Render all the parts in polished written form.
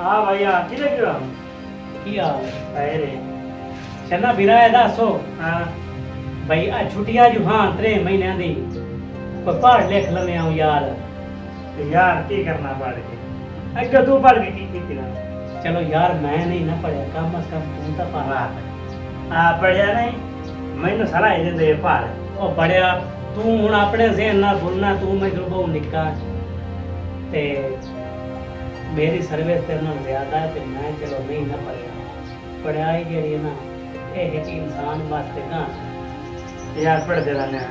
हाँ भैया किधर गया की हाल है अरे छन्ना बिराए दसो हाँ भाई आ छुट्टियां जो हाँ 3 महीने दी कोई पढ़ लिख लमे आऊं यार तो यार की करना पड़ के अगर तू पढ़ के की ना चलो यार मैं नहीं ना पढ़िया कम से कम तू तो पढ़ हाँ पढ़िया नहीं मैंने सारा ही दे पढ़ ओ पढ़िया तू हुन अपने ज़हन ना भूलना तू मैं जो बहु निक्का ते मेरी सर्विस तेरे नाल ज्यादा है ते मैं चलो नहीं ना पढ़िया ही जेड़ी है ना एक इंसान वास्ते का यार पढ़ दे रहने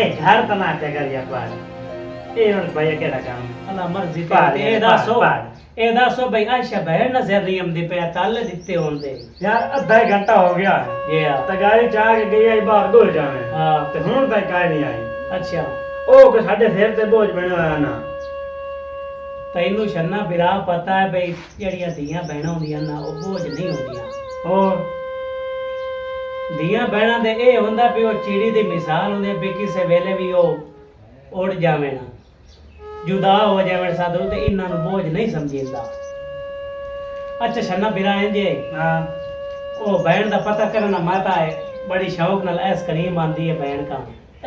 ए घर तना क्या कर या पढ़ ए और भैया केड़ा काम अल्लाह मर्जी पढ़ ते ए दसो भाई आयशा बहन नजर नहीं आंदी पे ताले दिते होंदे यार आधा घंटा हो गया ये यार तो गाड़ी चाह के गई आई बाहर दो जावे हां तो हुन तक काई नहीं आई अच्छा ओ को साडे सिर ते बोझ बने होया ना तैनू छन्ना बिरा पता है भाई जड़ियां धियां बहना होंदियां ना वो बोझ नहीं होंदियां और धियां बहना दे ए हुंदा भी वो चिड़ी दी मिसाल हुंदी भी किसे वेले भी वो उड़ जावे ना जुदा हो जावे साधु ते इन्हां नु बोझ नहीं समझींदा अच्छा छन्ना बिरा इंजे हां ओ बहन दा पता करना माता है बड़ी शौक नाल ऐस करीम आंदी है बहन का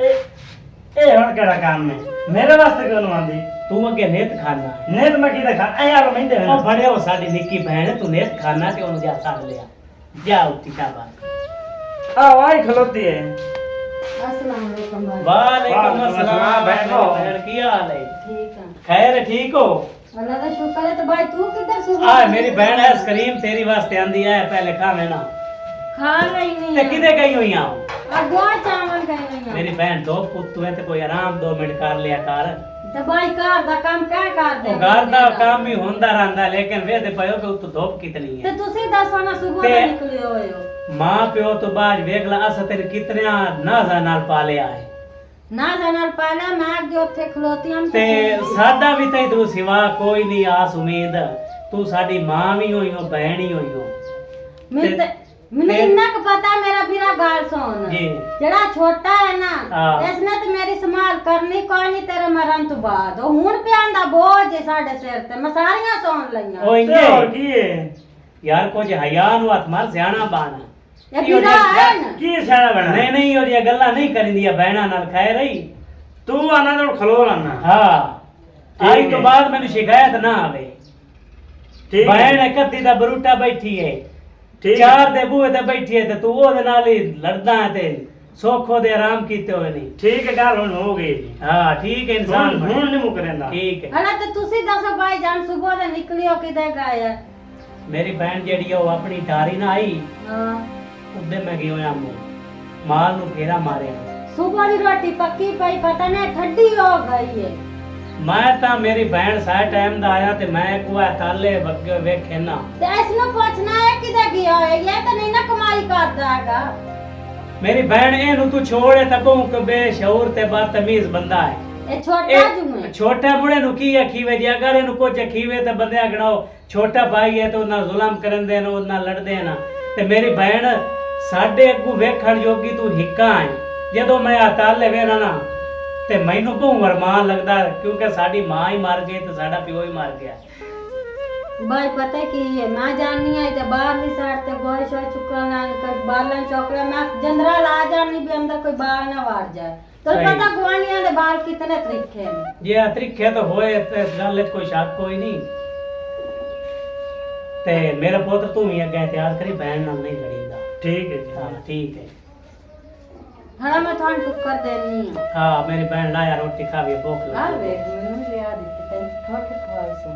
ए हुन केड़ा काम है मेरे वास्ते क्यों आंदी तू अगे नेत खाना नेत मैं की देखा ए यार मैं दे ओ बड़े हो साडी निक्की बहन तू नेत खाना ते ओनु जा साथ लिया जा उठी शाबाश आ वाई खलोती है अस्सलाम वालेकुम भाई। वालेकुम अस्सलाम बहन बहन की हाल है ठीक है। खैर ठीक हो अल्लाह का शुक्र है। तो भाई तू किधर सुबह आ मेरी बहन ऐस करीम तेरी वास्ते आंदी है पहले खावे ना खा रही नहीं ते किदे गई हुई आ और दो चावल कहीं नहीं मेरी बहन दो पुत्तू है ते कोई आराम 2 मिनट कर लिया कर तो भाई घर दा काम क्या कर दे ओ घर दा काम भी होंदा रहंदा लेकिन वेदे पयो कि उत धूप कितनी ते है तुसी दसो ना सुबह ते- दा निकले होए हो मां प्यो तो बाज वेगला अस तेरे कितने नाजा नाल पाले आए ना जानल पहले मैं जो उथे खलोती हम ते साडा भी तई तू सिवा कोई नहीं आस उम्मीद तू साडी मां भी होई हो बहन ही होई हो मैं मैंने इन्ना को पता मेरा फिरा गाल सुन जी जेड़ा छोटा है ना हाँ। इसने तो मेरी संभाल करनी कोई नहीं तेरे मरण तो बाद ओ हुन पे आंदा बोझ है साडे सिर ते मैं सारियां सुन लईयां ओ ते इंजे और की है यार कुछ हयान वात मार सियाना बाना ये फिरा है ना की सियाना बना नहीं नहीं और ये गल्ला नहीं करिंदिया बहना नाल खैर रही तू आना तो खलो आना हाँ ठीक आई तो है। बाद मैंने शिकायत ना आवे ठीक बहन है कद्दी दा बरूटा बैठी है ठीक है। चार दे बूहे ते बैठी है ते तू ओदे नाल ही लड़दा है ते सोखो दे आराम कीते होए नहीं ठीक है गाल हुन हो गई जी हाँ ठीक है इंसान हुन हुन नहीं मुकरेंदा ठीक है अरे तो तुसी दसो भाई जान सुबह दा निकलियो किदे गए मेरी बहन जेड़ी है वो अपनी डारी ना आई हां उदे मैं गयो या माल नु फेरा मारे सुबह की रोटी पक्की पई पता नहीं ठंडी हो गई है मैं ता मेरी बहन सारे टाइम दा आया ते मैं कुआ ताले वगे वेखे ना ते इसने पूछना है किदे गया है ये तो नहीं ना कमाई करदा हैगा मेरी बहन एनु तू छोड़े तबों के बेशऊर ते बदतमीज बंदा है ये छोटा जुए छोटा मुड़े नु की अखीवे जे अगर एनु कुछ अखीवे ते बंदे गणाओ छोटा भाई है तो ना जुल्म करन दे ना लड़दे ना ते मेरी बहन साडे अगू वेखण जोगी तू हिक्का है जदों मैं आ ताले वेना ना ते मैनू बहु वरमान लगदा क्योंकि साडी मां ही मर गई ते साडा प्यो ही मर गया भाई पता है कि ये मैं जाननी है ते बाहर नहीं साड़ते गोई शोई चुकना कर बालन चौकड़ा मैं जनरल आ जानी भी अंदर कोई बाल ना वाड़ जाए तो सही। पता गुआनियां दे बाल कितने तरीके हैं जे अतरीखे तो होए ते इस गल च कोई शक कोई नहीं ते मेरा पुत्र तू ही अगे तैयार करी बहन नाल नहीं लड़ींदा ठीक है जी हां ठीक है हड़ा मैं थान टुक्कर देनी है हाँ मेरी बहन लाया रोटी खावी भूख हां लगी वे मैंने लिया दी ते थोड़ी ख्वाहिश है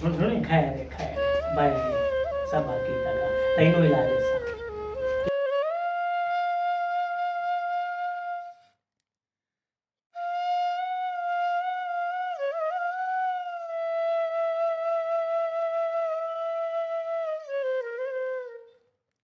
हुन सुनी खैर खैर भाई सब की तका तैनू इला दे